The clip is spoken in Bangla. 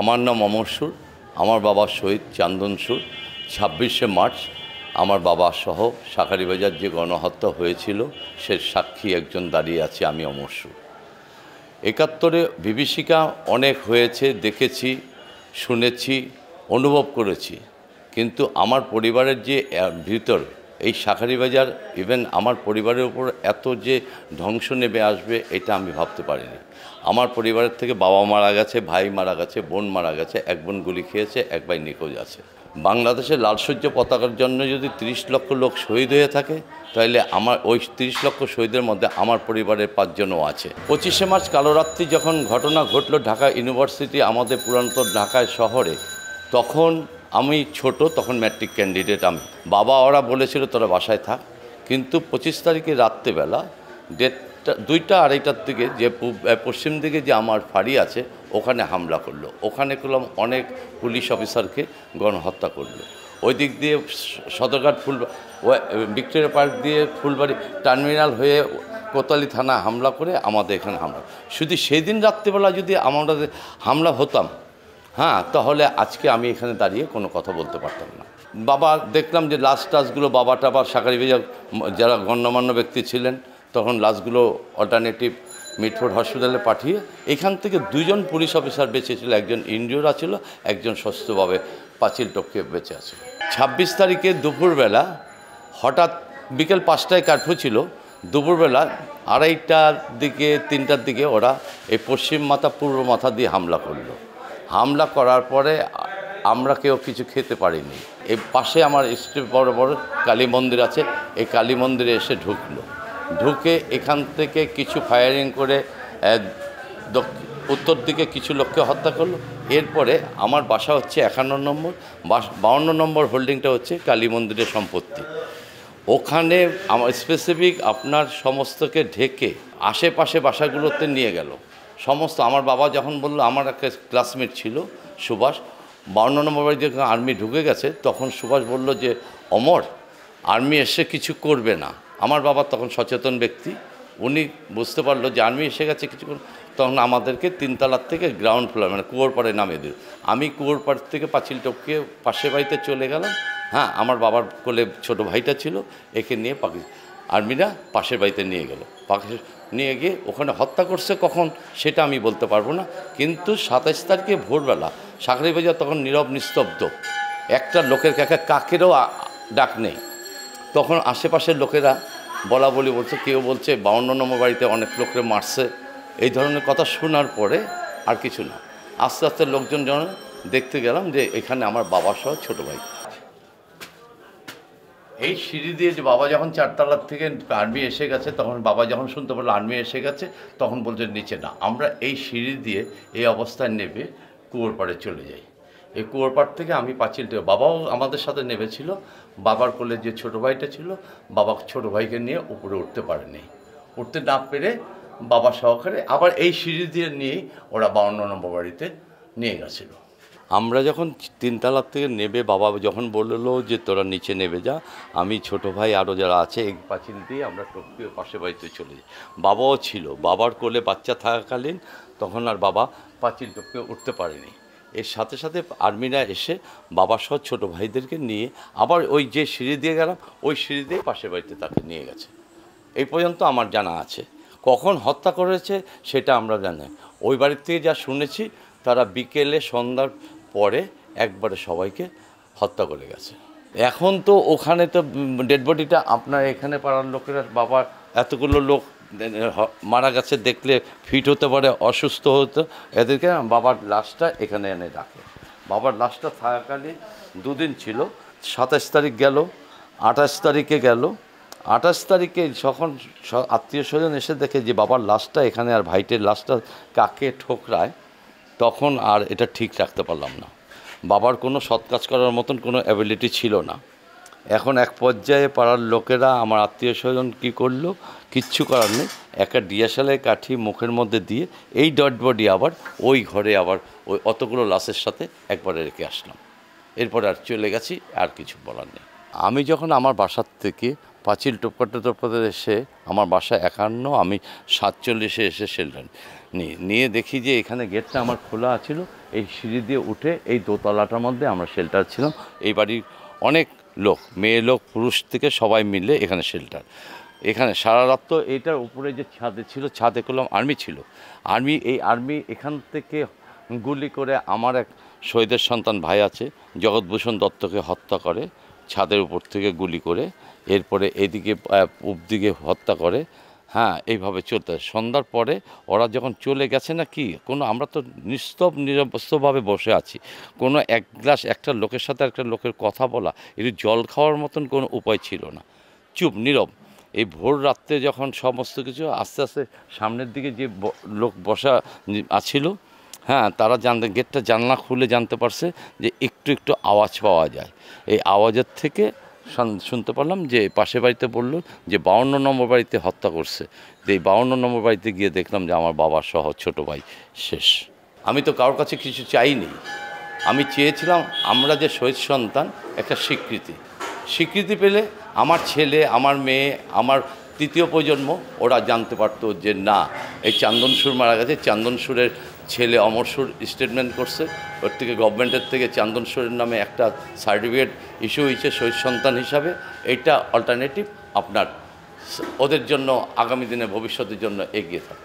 আমার নাম অমর সুর। আমার বাবা শহীদ চান্দন সুর। 26শে মার্চ আমার বাবা সহ শাঁখারীবাজার যে গণহত্যা হয়েছিল সে সাক্ষী একজন দাঁড়িয়ে আছে, আমি অমর সুর। 71-এ বিভীষিকা অনেক হয়েছে, দেখেছি, শুনেছি, অনুভব করেছি, কিন্তু আমার পরিবারের যে ভিতর এই শাঁখারীবাজার, ইভেন আমার পরিবারের উপর এত যে ধ্বংস নেমে আসবে এটা আমি ভাবতে পারিনি। আমার পরিবারের থেকে বাবা মারা গেছে, ভাই মারা গেছে, বোন মারা গেছে, এক বোন গুলি খেয়েছে, এক ভাই নিখোঁজ আছে। বাংলাদেশের লালসজ্জ পতাকার জন্য যদি 30 লক্ষ লোক শহীদ হয়ে থাকে, তাহলে আমার ওই 30 লক্ষ শহীদের মধ্যে আমার পরিবারের 5 জনও আছে। 25শে মার্চ কালরাত্রি যখন ঘটনা ঘটলো ঢাকা ইউনিভার্সিটি, আমাদের পুরাতন ঢাকায় শহরে, তখন আমি ছোট, তখন ম্যাট্রিক ক্যান্ডিডেট আমি। বাবা ওরা বলেছিল তোরা বাসায় থাক, কিন্তু 25 তারিখে রাত্রেবেলা 2টা-2:30টার দিকে যে পশ্চিম দিকে যে আমার ফাঁড়ি আছে ওখানে হামলা করলো। ওখানে করলাম অনেক পুলিশ অফিসারকে গণহত্যা করলো। ওই দিক দিয়ে সদরঘাট ভিক্টোরিয়া পার্ক দিয়ে ফুলবাড়ি টার্মিনাল হয়ে কোতোয়ালি থানা হামলা করে আমাদের এখানে হামলা। শুধু সেই দিন রাত্রিবেলা যদি আমরা হামলা হতাম, তাহলে আজকে আমি এখানে দাঁড়িয়ে কোনো কথা বলতে পারতাম না। বাবা দেখলাম যে লাশগুলো বাবা টাবার শাঁখারীবাজার যারা গণ্যমান্য ব্যক্তি ছিলেন, তখন লাশগুলো অল্টারনেটিভ মিটফোর্ড হসপিটালে পাঠিয়ে এখান থেকে 2জন পুলিশ অফিসার বেঁচে ছিল, একজন ইনজিওর ছিল, একজন সুস্থভাবে পাঁচিল টপকে বেঁচে আছে। 26 তারিখে দুপুরবেলা হঠাৎ বিকেল 5টায় কার্ফিউ ছিল, দুপুরবেলা 2:30টার দিকে 3টার দিকে ওরা এই পশ্চিম মাথা পূর্ব মাথা দিয়ে হামলা করলো। হামলা করার পরে আমরা কেউ কিছু খেতে পারিনি। এই পাশে আমার স্ট্রিট বড় বড় কালী মন্দির আছে, এই কালী মন্দিরে এসে ঢুকে এখান থেকে কিছু ফায়ারিং করে উত্তর দিকে কিছু লোককে হত্যা করলো। এরপরে আমার বাসা হচ্ছে 51 নম্বর, 52 নম্বর হোল্ডিংটা হচ্ছে কালী মন্দিরের সম্পত্তি। ওখানে আমার স্পেসিফিক আপনার সমস্তকে ঢেকে আশেপাশে বাসাগুলোতে নিয়ে গেল সমস্ত। আমার বাবা যখন বললো, আমার একটা ক্লাসমেট ছিল সুভাষ, 52 নম্বর বাড়ি যখন আর্মি ঢুকে গেছে, তখন সুভাষ বলল যে অমর, আর্মি এসে কিছু করবে না। আমার বাবা তখন সচেতন ব্যক্তি, উনি বুঝতে পারলো যে আর্মি এসে গেছে কিছু করবে। তখন আমাদেরকে 3 তলার থেকে গ্রাউন্ড ফ্লোর মানে কুয়োরপাড়ে নামিয়ে দিল। আমি কুয়োরপাড় থেকে পাঁচিল টপকে পাশের বাড়িতে চলে গেলাম। আমার বাবার কোলে ছোট ভাইটা ছিল, একে নিয়ে আর্মিরা পাশের বাড়িতে নিয়ে গেল। নিয়ে গিয়ে ওখানে হত্যা করছে কখন সেটা আমি বলতে পারবো না, কিন্তু 27 তারিখে ভোরবেলা শাঁখারীবাজার তখন নীরব নিস্তব্ধ, একটা লোকের কাকেরও ডাক নেই। তখন আশেপাশের লোকেরা বলা বলি বলছে, কেউ বলছে 52 নম্বর বাড়িতে অনেক লোকরে মারছে, এই ধরনের কথা শোনার পরে আর কিছু না, আস্তে আস্তে লোকজন দেখতে গেলাম যে এখানে আমার বাবা সহ ছোটো ভাই। এই সিঁড়ি দিয়ে যে বাবা যখন 4 তলার থেকে আর্মি এসে গেছে, তখন বাবা যখন শুনতে পারলো আর্মি এসে গেছে, তখন বলছে নিচে না। আমরা এই সিঁড়ি দিয়ে এই অবস্থায় নেবে কুয়োরপাড়ে চলে যাই। এই কুয়োরপাড় থেকে আমি পাঁচিলটা, বাবাও আমাদের সাথে নেমেছিল। বাবার কোলে যে ছোটো ভাইটা ছিল, বাবা ছোটো ভাইকে নিয়ে উপরে উঠতে পারেনি, উঠতে না পেরে বাবা সহকারে আবার এই সিঁড়ি দিয়ে নিয়েই ওরা 52 নম্বর বাড়িতে নিয়ে গেছিলো। আমরা যখন 3 তলার থেকে নেবে, বাবা যখন বললো যে তোরা নিচে নেবে যা, আমি ছোটো ভাই আরও যারা আছে এই পাঁচিল দিয়ে আমরা টপকে পাশের বাড়িতে চলে যাই। বাবাও ছিল, বাবার কোলে বাচ্চা থাকাকালীন তখন আর বাবা পাঁচিল টপকে উঠতে পারেনি। এর সাথে সাথে আর্মিরা এসে বাবা সহ ছোটো ভাইদেরকে নিয়ে আবার ওই যে সিঁড়ি দিয়ে গেলাম, ওই সিঁড়ি দিয়ে পাশের বাড়িতে তাকে নিয়ে গেছে। এই পর্যন্ত আমার জানা আছে। কখন হত্যা করেছে সেটা আমরা জানি। ওই বাড়ির থেকে যা শুনেছি, তারা বিকেলে সন্ধ্যার পরে একবারে সবাইকে হত্যা করে গেছে। এখন তো ওখানে তো ডেড বডিটা আপনার এখানে পাড়ার লোকেরা, বাবার এতগুলো লোক মারা গেছে দেখলে ফিট হতে পারে, অসুস্থ হতো, এদেরকে বাবার লাশটা এখানে এনে রাখে। বাবার লাশটা থাকাকালীন 2 দিন ছিল, 27 তারিখ গেল, 28 তারিখে গেল। 28 তারিখে যখন আত্মীয় স্বজন এসে দেখে যে বাবার লাশটা এখানে আর ভাইটের লাশটা কাকে ঠোকরায়, তখন আর এটা ঠিক রাখতে পারলাম না। বাবার কোনো সৎ কাজ করার মতন কোনো অ্যাবিলিটি ছিল না। এখন এক পর্যায়ে পাড়ার লোকেরা, আমার আত্মীয় স্বজন কী করলো, কিচ্ছু করার নেই, একটা ডিয়াশালের কাঠি মুখের মধ্যে দিয়ে এই ডেড বডি আবার ওই ঘরে আবার ওই অতগুলো লাশের সাথে একবারে রেখে আসলাম। এরপরে আর চলে গেছি, আর কিছু বলার নেই। আমি যখন আমার বাসার থেকে পাঁচিল টপকাতে এসে, আমার বাসা 51, আমি 47-এ এসে শেল্টার নিয়ে দেখি যে এখানে গেটটা আমার খোলা ছিল, এই সিঁড়ি দিয়ে উঠে এই দোতলাটার মধ্যে আমরা শেল্টার ছিলাম। এই বাড়ির অনেক লোক, মেয়ে লোক পুরুষ থেকে সবাই মিলে এখানে শেল্টার। এখানে সারা রাত তো এইটার উপরে যে ছাদে ছিল, ছাদে করলাম আর্মি ছিল। আর্মি এখান থেকে গুলি করে আমার এক শহীদের সন্তান ভাই আছে জগৎভূষণ দত্তকে হত্যা করে, ছাদের উপর থেকে গুলি করে। এরপরে এদিকে পূব দিকে হত্যা করে। হ্যাঁ, এইভাবে চলতে সন্ধ্যার পরে ওরা যখন চলে গেছে না কি কোনো, আমরা তো নিরবস্থভাবে বসে আছি। কোনো এক গ্লাস একটা লোকের সাথে একটা লোকের কথা বলা, একটু জল খাওয়ার মতন কোনো উপায় ছিল না। চুপ নীরব। এই ভোর রাত্রে যখন সমস্ত কিছু আস্তে আস্তে সামনের দিকে যে লোক বসা আছিল, হ্যাঁ, তারা গেটটা জানলা খুলে জানতে পারছে যে একটু একটু আওয়াজ পাওয়া যায়। এই আওয়াজের থেকে শুনতে পারলাম যে পাশের বাড়িতে বলল যে 52 নম্বর বাড়িতে হত্যা করছে। এই 52 নম্বর বাড়িতে গিয়ে দেখলাম যে আমার বাবা সহ ছোটো ভাই শেষ। আমি তো কারোর কাছে কিছু চাইনি, আমি চেয়েছিলাম আমরা যে শহীদ সন্তান একটা স্বীকৃতি পেলে আমার ছেলে, আমার মেয়ে, আমার তৃতীয় প্রজন্ম ওরা জানতে পারতো যে না, এই চান্দন সুর মারা গেছে। চান্দন সুরের ছেলে অমর সুর স্টেটমেন্ট করছে, ওর থেকে গভর্নমেন্টের থেকে চান্দন সুরের নামে একটা সার্টিফিকেট ইস্যু হয়েছে শহীদ সন্তান হিসাবে। এইটা অল্টারনেটিভ আপনার ওদের জন্য আগামী দিনে ভবিষ্যতের জন্য এগিয়ে থাকে।